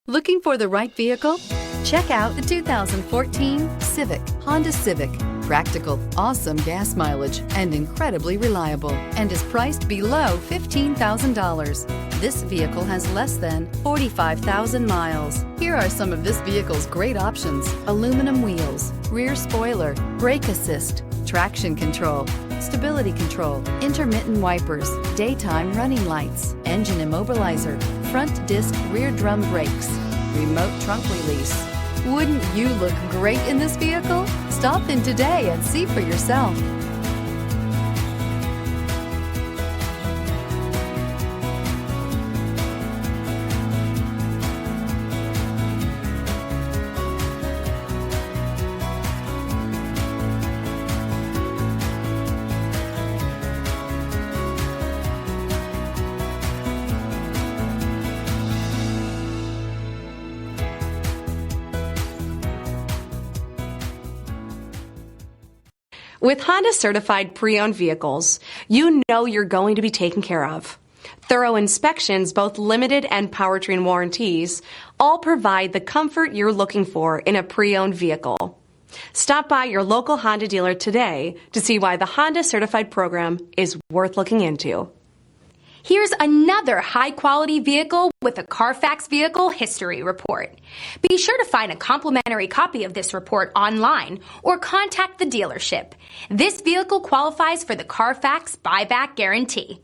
Looking for the right vehicle? Check out the 2014 Civic, Honda Civic. Practical, awesome gas mileage, and incredibly reliable, and is priced below $15,000. This vehicle has less than 45,000 miles. Here are some of this vehicle's great options: aluminum wheels, rear spoiler, brake assist, traction control, stability control, intermittent wipers, daytime running lights, engine immobilizer, front disc rear drum brakes, remote trunk release. Wouldn't you look great in this vehicle? Stop in today and see for yourself. With Honda certified pre-owned vehicles, you know you're going to be taken care of. Thorough inspections, both limited and powertrain warranties, all provide the comfort you're looking for in a pre-owned vehicle. Stop by your local Honda dealer today to see why the Honda certified program is worth looking into. Here's another high-quality vehicle with a Carfax Vehicle History Report. Be sure to find a complimentary copy of this report online or contact the dealership. This vehicle qualifies for the Carfax Buyback Guarantee.